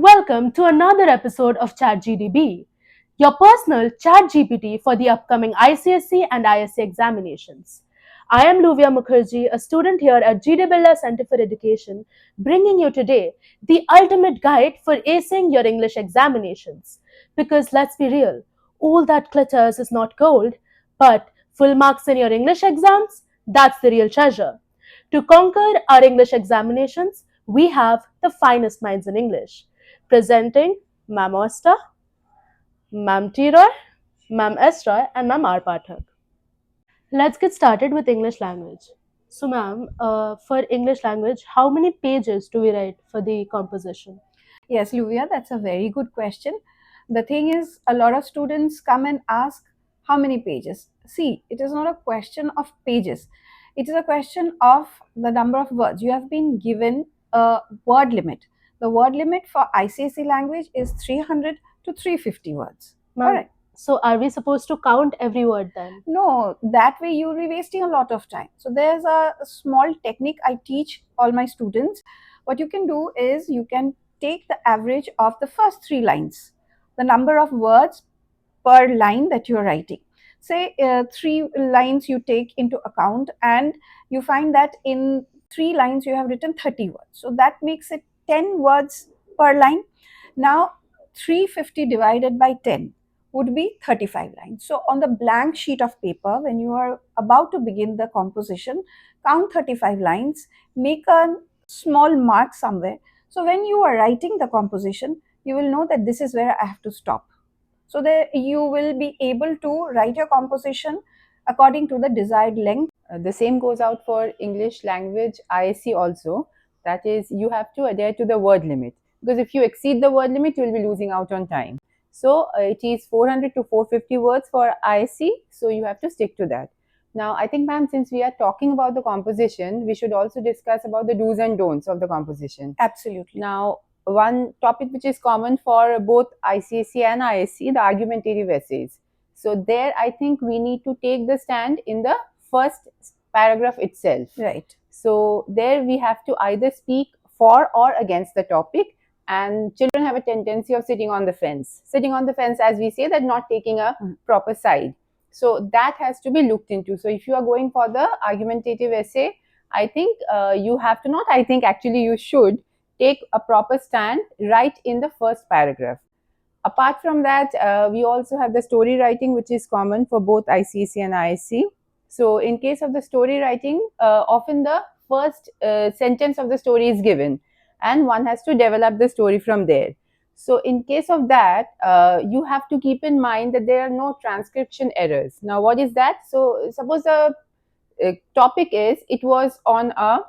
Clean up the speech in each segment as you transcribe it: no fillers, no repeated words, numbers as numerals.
Welcome to another episode of ChatGDB, your personal ChatGPT for the upcoming ICSE and ISC examinations. I am Luvia Mukherjee, a student here at GD Birla Center for Education, bringing you today the ultimate guide for acing your English examinations. Because let's be real, all that glitters is not gold, but full marks in your English exams, that's the real treasure. To conquer our English examinations, we have the finest minds in English. Presenting Ma'am Osta, Ma'am T. Roy, Ma'am S. Roy, and Ma'am R. Pathak. Let's get started with English language. So, ma'am, for English language, how many pages do we write for the composition? Yes, Luvia, that's a very good question. The thing is, a lot of students come and ask how many pages. See, it is not a question of pages, it is a question of the number of words. You have been given a word limit. The word limit for ICSE language is 300 to 350 words. Ma'am, Correct. so are we supposed to count every word then? No, that way you'll be wasting a lot of time. So there's a small technique I teach all my students. What you can do is you can take the average of the first 3 lines, the number of words per line that you're writing. Say 3 lines you take into account, and you find that in 3 lines you have written 30 words. So that makes it 10 words per line. Now 350 divided by 10 would be 35 lines. So on the blank sheet of paper, when you are about to begin the composition, count 35 lines, make a small mark somewhere. So when you are writing the composition, you will know that this is where I have to stop. So that you will be able to write your composition according to the desired length. The same goes out for English language ISC also. That is, you have to adhere to the word limit, because if you exceed the word limit, you will be losing out on time. So it is 400 to 450 words for ISC, so you have to stick to that. Now, I think, ma'am, since we are talking about the composition, we should also discuss about the do's and don'ts of the composition. Absolutely. Now, one topic which is common for both ICSE and ISC, the argumentative essays. So there, I think we need to take the stand in the first paragraph itself. Right. So there we have to either speak for or against the topic, and children have a tendency of sitting on the fence. Sitting on the fence, as we say, that not taking a proper side. So that has to be looked into. So if you are going for the argumentative essay, I think you have to not, I think actually you should take a proper stand right in the first paragraph. Apart from that, we also have the story writing, which is common for both ICSE and ISC. So in case of the story writing, often the first sentence of the story is given, and one has to develop the story from there. So in case of that, you have to keep in mind that there are no transcription errors. Now, what is that? So suppose the topic is, it was on a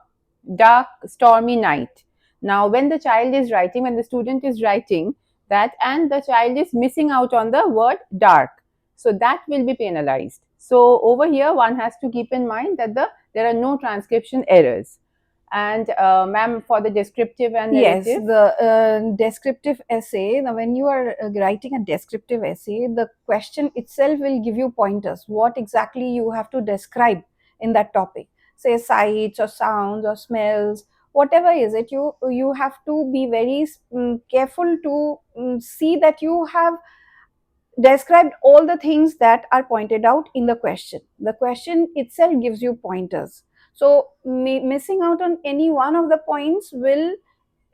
dark, stormy night. Now, when the child is writing, when the student is writing that, and the child is missing out on the word dark, so that will be penalized. So over here, one has to keep in mind that there are no transcription errors. And ma'am, for the descriptive and narrative? Yes, the descriptive essay. Now, when you are writing a descriptive essay, the question itself will give you pointers. What exactly you have to describe in that topic? Say sights or sounds or smells, whatever is it. You have to be very careful to see that you have described all the things that are pointed out in the question. The question itself gives you pointers. So missing out on any one of the points will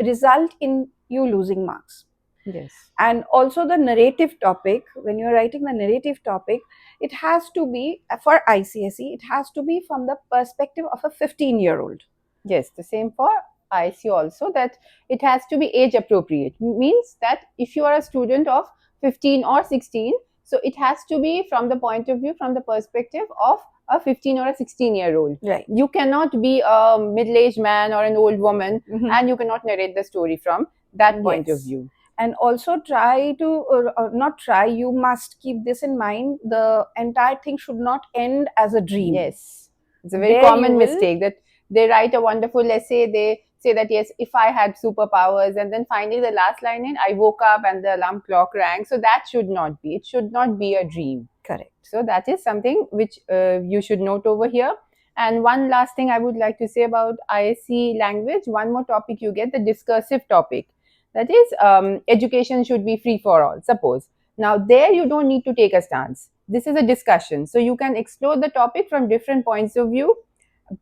result in you losing marks. Yes. And also the narrative topic, when you're writing the narrative topic, it has to be, for ICSE, it has to be from the perspective of a 15-year-old. Yes, the same for IC also, that it has to be age appropriate. Means that if you are a student of 15 or 16, so it has to be from the point of view, from the perspective of a 15 or a 16-year-old. Right. You cannot be a middle-aged man or an old woman, and you cannot narrate the story from that point of view. And also try to, not try, you must keep this in mind, the entire thing should not end as a dream. Yes. It's a very common mistake that they write a wonderful essay, they say that, yes, if I had superpowers, and then finally the last line in, I woke up and the alarm clock rang. So that should not be. It should not be a dream. Correct. So that is something which you should note over here. And one last thing I would like to say about ISC language, one more topic you get, the discursive topic. That is, education should be free for all, suppose. Now, there you don't need to take a stance. This is a discussion. So you can explore the topic from different points of view,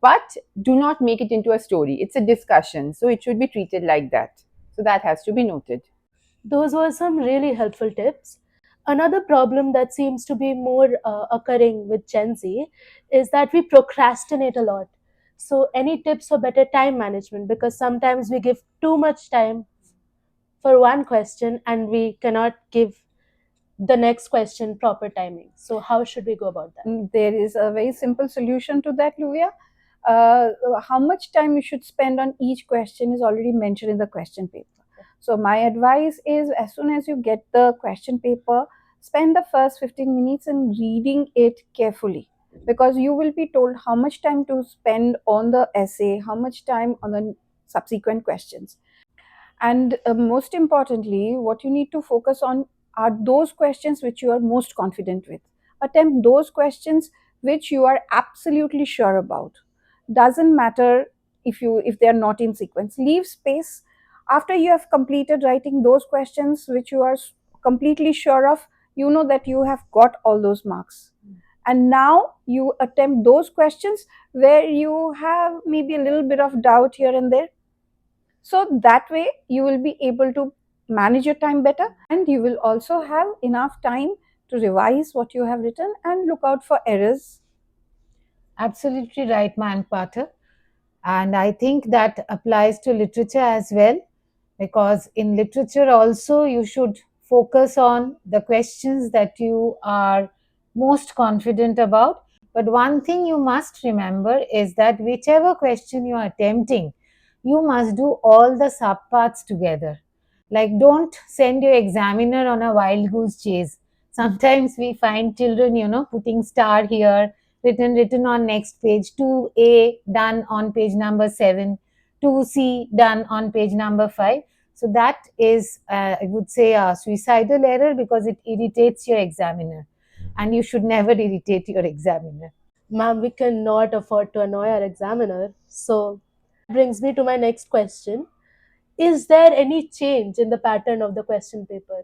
but do not make it into a story. It's a discussion. So it should be treated like that. So that has to be noted. Those were some really helpful tips. Another problem that seems to be more occurring with Gen Z is that we procrastinate a lot. So, any tips for better time management? Because sometimes we give too much time for one question and we cannot give the next question proper timing. So, how should we go about that? There is a very simple solution to that, Luvia. How much time you should spend on each question is already mentioned in the question paper. So my advice is, as soon as you get the question paper, spend the first 15 minutes in reading it carefully, because you will be told how much time to spend on the essay, how much time on the subsequent questions. And most importantly, what you need to focus on are those questions which you are most confident with. Attempt those questions which you are absolutely sure about. Doesn't matter if they are not in sequence. Leave space after you have completed writing those questions which you are completely sure of. You know that you have got all those marks. And now you attempt those questions where you have maybe a little bit of doubt here and there. So that way you will be able to manage your time better, and you will also have enough time to revise what you have written and look out for errors. Absolutely right, Mayank Pathak. And I think that applies to literature as well, because in literature also you should focus on the questions that you are most confident about. But one thing you must remember is that whichever question you are attempting, you must do all the subparts together. Like, don't send your examiner on a wild goose chase. Sometimes we find children, putting star here, written on next page, 2A done on page number 7, 2C done on page number 5. So that is, I would say, a suicidal error, because it irritates your examiner, and you should never irritate your examiner. Ma'am, we cannot afford to annoy our examiner. So, brings me to my next question. Is there any change in the pattern of the question paper?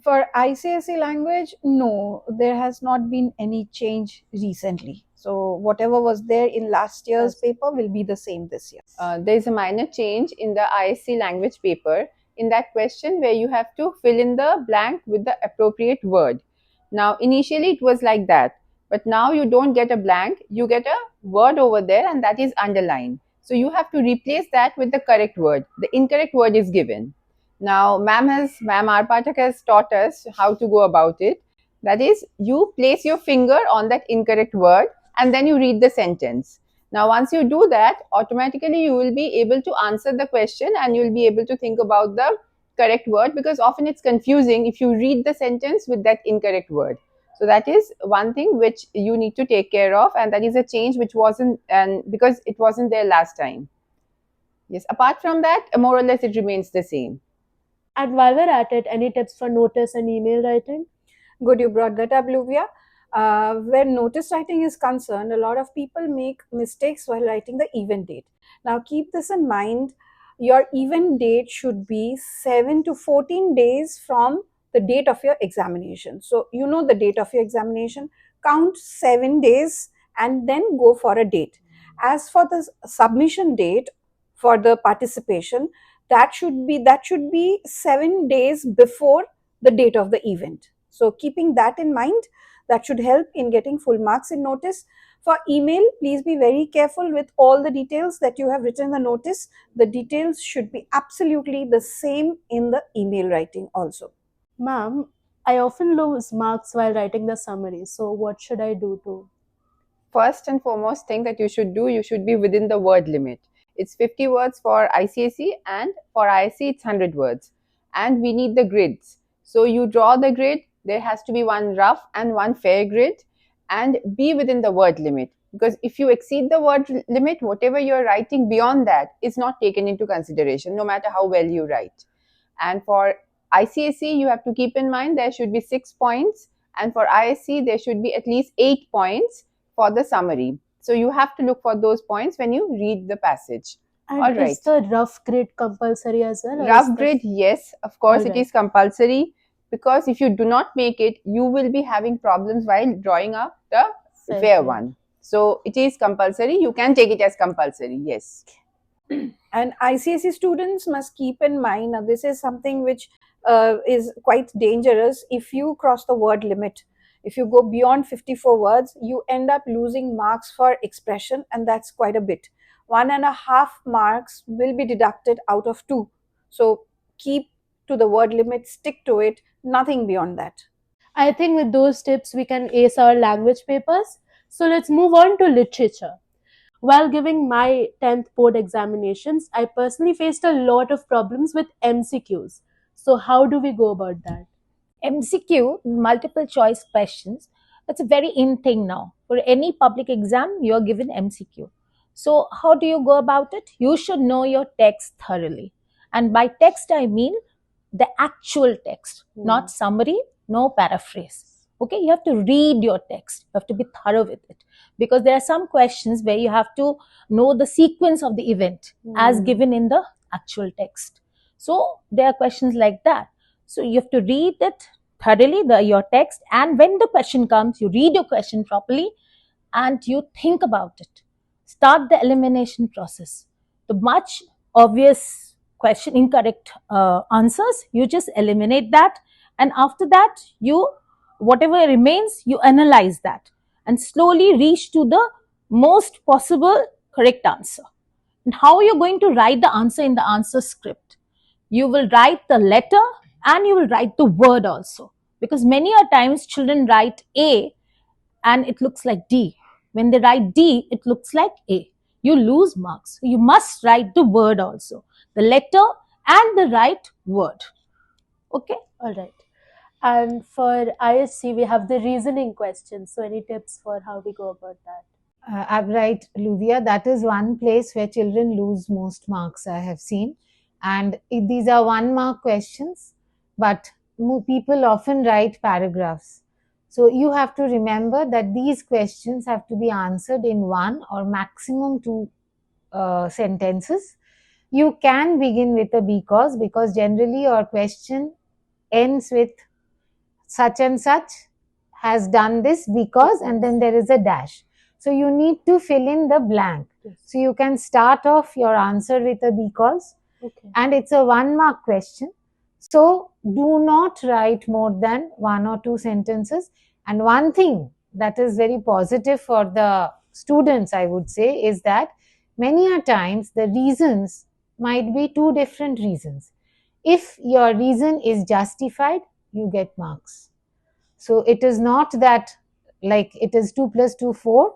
For ICSE language, no, there has not been any change recently. So whatever was there in last year's paper will be the same this year. There is a minor change in the ISC language paper in that question where you have to fill in the blank with the appropriate word. Now, initially it was like that, but now you don't get a blank, you get a word over there, and that is underlined. So you have to replace that with the correct word. The incorrect word is given. Now, Ma'am R. Pathak has taught us how to go about it. That is, you place your finger on that incorrect word and then you read the sentence. Now, once you do that, automatically you will be able to answer the question and you will be able to think about the correct word, because often it's confusing if you read the sentence with that incorrect word. So that is one thing which you need to take care of, and that is a change which wasn't, and because it wasn't there last time. Yes, apart from that, more or less it remains the same. And while we're at it, any tips for notice and email writing? Good, you brought that up, Luvia. Where notice writing is concerned, a lot of people make mistakes while writing the event date. Now, keep this in mind. Your event date should be 7 to 14 days from the date of your examination. So, you know the date of your examination, count 7 days and then go for a date. As for the submission date for the participation, that should be 7 days before the date of the event. So keeping that in mind, that should help in getting full marks in notice. For email, please be very careful with all the details that you have written in the notice. The details should be absolutely the same in the email writing also. Ma'am, I often lose marks while writing the summary. So, what should I do to? First and foremost thing that you should do, you should be within the word limit. It's 50 words for ICSE, and for ISC it's 100 words. And we need the grids. So you draw the grid, there has to be one rough and one fair grid, and be within the word limit. Because if you exceed the word limit, whatever you're writing beyond that is not taken into consideration, no matter how well you write. And for ICSE, you have to keep in mind there should be 6 points, and for ISC, there should be at least 8 points for the summary. So you have to look for those points when you read the passage. And All is right. the rough grade compulsory as well? Or is Rough the- grade, yes, of course, it Alright. is compulsory, because if you do not make it, you will be having problems while drawing up the fair one. So it is compulsory. You can take it as compulsory, yes. And ICSE students must keep in mind, this is something which is quite dangerous. If you cross the word limit, if you go beyond 54 words, you end up losing marks for expression, and that's quite a bit. 1.5 marks will be deducted out of 2. So keep to the word limit, stick to it, nothing beyond that. I think with those tips we can ace our language papers. So let's move on to literature. While giving my 10th board examinations, I personally faced a lot of problems with MCQs. So how do we go about that? MCQ, multiple choice questions, that's a very in thing now. For any public exam, you're given MCQ. So, how do you go about it? You should know your text thoroughly. And by text, I mean the actual text, not summary, no paraphrase. Okay, you have to read your text, you have to be thorough with it, because there are some questions where you have to know the sequence of the event as given in the actual text. So, there are questions like that. So you have to read it thoroughly, your text, and when the question comes, you read your question properly and you think about it. Start the elimination process. The much obvious question, incorrect answers, you just eliminate that, and after that, you whatever remains, you analyze that and slowly reach to the most possible correct answer. And how are you going to write the answer in the answer script? You will write the letter and you will write the word also, because many a times children write A and it looks like D. When they write D, it looks like A. You lose marks. You must write the word also, the letter and the right word. Okay. All right. And for ISC, we have the reasoning questions. So any tips for how we go about that? Right, Luvia, that is one place where children lose most marks, I have seen. And these are 1 mark questions, but people often write paragraphs. So you have to remember that these questions have to be answered in 1 or maximum 2 sentences. You can begin with a because generally your question ends with such and such has done this because, and then there is a dash. So you need to fill in the blank. So you can start off your answer with a because, and it's a 1 mark question. So do not write more than 1 or 2 sentences. And one thing that is very positive for the students, I would say, is that many a times the reasons might be 2 different reasons. If your reason is justified, you get marks. So it is not that like it is 2 plus 2, 4.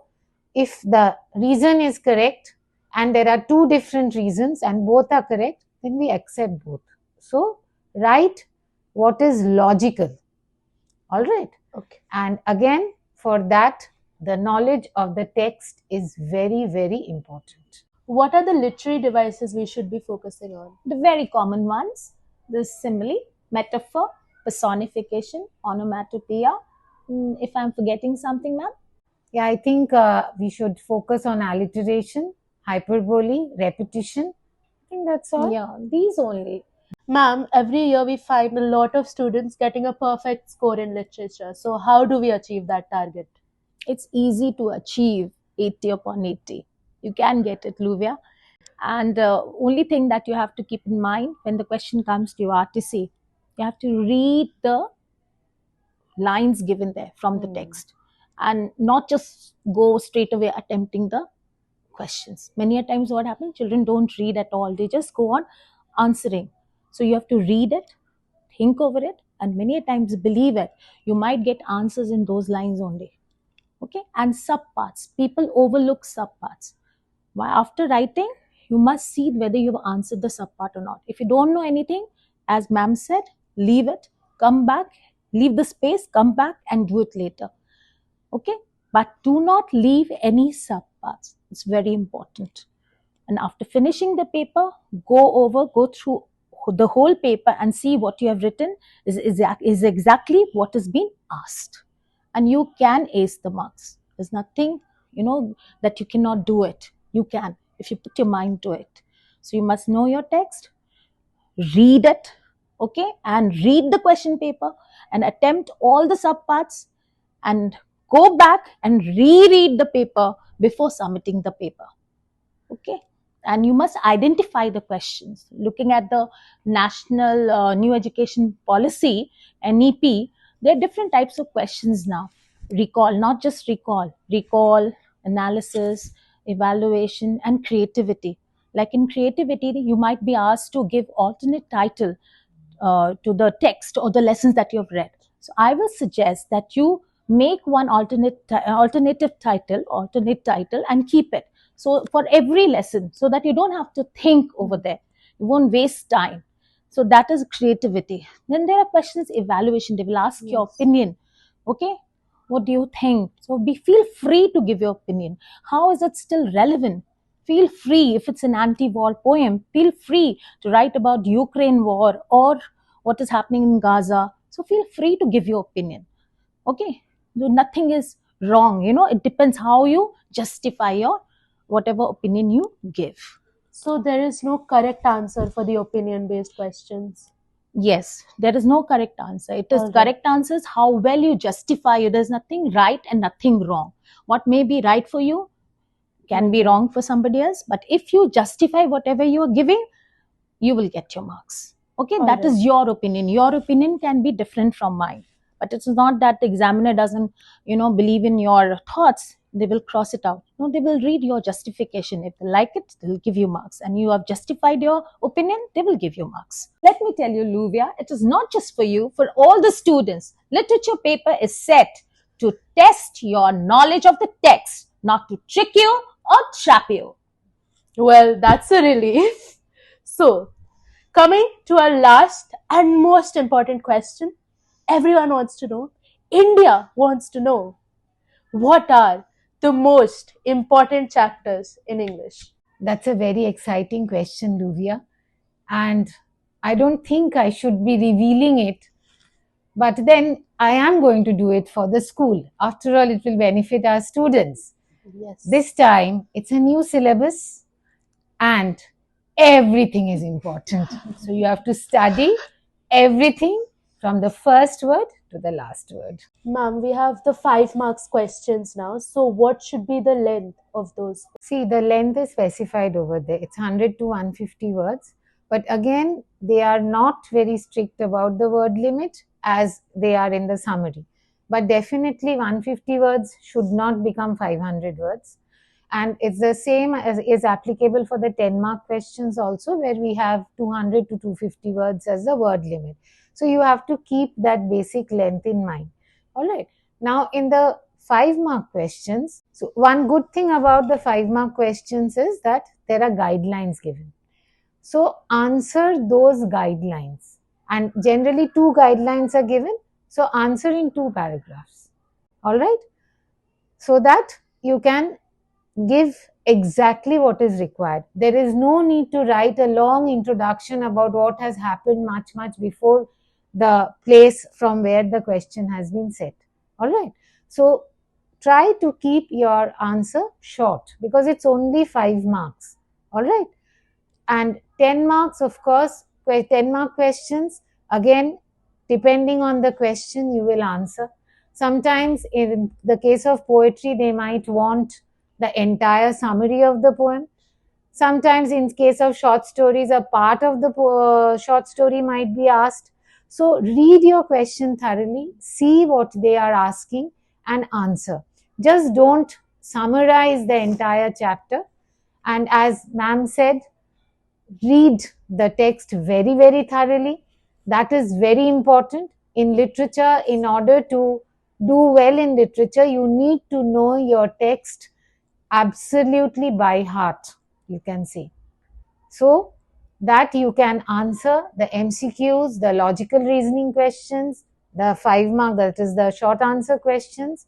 If the reason is correct and there are 2 different reasons and both are correct, then we accept both. So write what is logical. All right. Okay. And again, for that, the knowledge of the text is very, very important. What are the literary devices we should be focusing on? The very common ones, the simile, metaphor, personification, onomatopoeia. If I'm forgetting something, ma'am? Yeah, I think we should focus on alliteration, hyperbole, repetition. I think that's all. Yeah, these only. Ma'am, every year we find a lot of students getting a perfect score in literature. So how do we achieve that target? It's easy to achieve 80 upon 80. You can get it, Luvia. And only thing that you have to keep in mind when the question comes to your RTC, you have to read the lines given there from the text and not just go straight away attempting the questions. Many a times what happens, children don't read at all. They just go on answering. So you have to read it, think over it, and many a times believe it. You might get answers in those lines only. Okay, and subparts. People overlook subparts. After writing, you must see whether you've answered the subpart or not. If you don't know anything, as ma'am said, leave it, come back, leave the space, come back and do it later. Okay, but do not leave any subparts. It's very important. And after finishing the paper, go through the whole paper and see what you have written is exactly what has been asked. And you can ace the marks. There's nothing, that you cannot do it. You can, if you put your mind to it. So you must know your text, read it, okay, and read the question paper and attempt all the subparts and go back and reread the paper before submitting the paper. Okay, and you must identify the questions. Looking at the National New Education Policy, NEP, there are different types of questions now. Recall, not just recall, analysis, evaluation, and creativity. Like in creativity, you might be asked to give alternate title to the text or the lessons that you've read. So I will suggest that you make one alternate title and keep it. So for every lesson, so that you don't have to think over there, you won't waste time. So that is creativity. Then there are questions evaluation. They will ask your opinion. Okay, what do you think? So feel free to give your opinion. How is it still relevant? Feel free. If it's an anti-war poem, feel free to write about Ukraine war or what is happening in Gaza. So feel free to give your opinion. Okay, so nothing is wrong. It depends how you justify your whatever opinion you give. So there is no correct answer for the opinion-based questions. Yes, there is no correct answer. It is All right. correct answer is how well you justify it. There's nothing right and nothing wrong. What may be right for you can be wrong for somebody else. But if you justify whatever you are giving, you will get your marks. Okay, All that is right. your opinion. Your opinion can be different from mine. But it's not that the examiner doesn't, believe in your thoughts. They will cross it out. No, they will read your justification. If they like it, they'll give you marks. And you have justified your opinion, they will give you marks. Let me tell you, Luvia, it is not just for you, for all the students. Literature paper is set to test your knowledge of the text, not to trick you or trap you. Well, that's a relief. So, coming to our last and most important question, everyone wants to know, India wants to know, what are the most important chapters in English? That's a very exciting question, Luvia. And I don't think I should be revealing it, but then I am going to do it for the school. After all, it will benefit our students. Yes. This time, it's a new syllabus and everything is important. So you have to study everything from the first word to the last word. Ma'am, we have the 5 marks questions now. So, what should be the length of those? See, the length is specified over there. It's 100 to 150 words. But again, they are not very strict about the word limit as they are in the summary. But definitely 150 words should not become 500 words. And it's the same as is applicable for the 10-mark questions also, where we have 200 to 250 words as the word limit. So you have to keep that basic length in mind. All right. Now, in the 5-mark questions, so one good thing about the 5-mark questions is that there are guidelines given. So answer those guidelines. And generally 2 guidelines are given. So answer in 2 paragraphs. All right. So that you can give exactly what is required. There is no need to write a long introduction about what has happened much before the place from where the question has been set. All right. So try to keep your answer short because it's only 5 marks. All right. And 10 marks, of course, 10-mark questions, again, depending on the question you will answer. Sometimes in the case of poetry, they might want the entire summary of the poem. Sometimes in case of short stories, a part of the short story might be asked. So read your question thoroughly, see what they are asking and answer. Just don't summarize the entire chapter. And as ma'am said, read the text very thoroughly. That is very important. In literature, in order to do well in literature, you need to know your text absolutely by heart, you can say. So that you can answer the MCQs, the logical reasoning questions, the 5-mark, that is the short answer questions,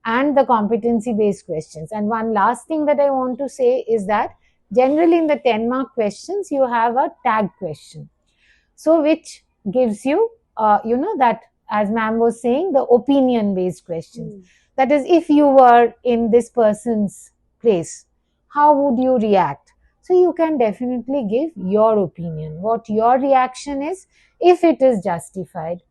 and the competency based questions. And one last thing that I want to say is that generally in the 10-mark questions, you have a tag question. So which gives you, that as ma'am was saying, the opinion based questions. That is, if you were in this person's place, how would you react? So you can definitely give your opinion, what your reaction is. If it is justified,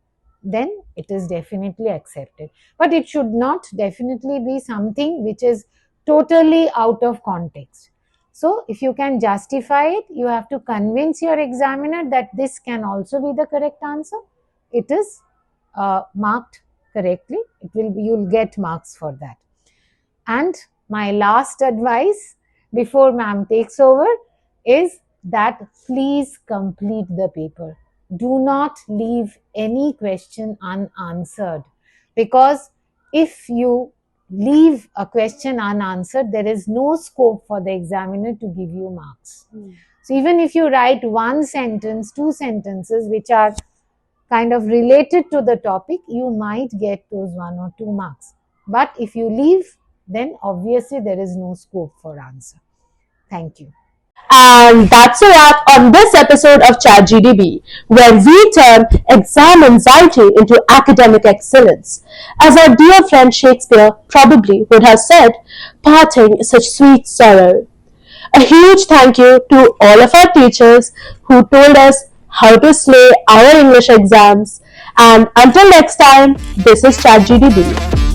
then it is definitely accepted. But it should not definitely be something which is totally out of context. So if you can justify it, you have to convince your examiner that this can also be the correct answer. It is marked correctly. You'll get marks for that. And my last advice before ma'am takes over is that please complete the paper. Do not leave any question unanswered, because if you leave a question unanswered, there is no scope for the examiner to give you marks. So even if you write one sentence, two sentences which are kind of related to the topic, you might get those 1 or 2 marks. But if you leave, then obviously there is no scope for answer. Thank you. And that's a wrap on this episode of ChatGDB, where we turn exam anxiety into academic excellence. As our dear friend Shakespeare probably would have said, parting is such sweet sorrow. A huge thank you to all of our teachers who told us how to slay our English exams. And until next time, this is ChatGDB.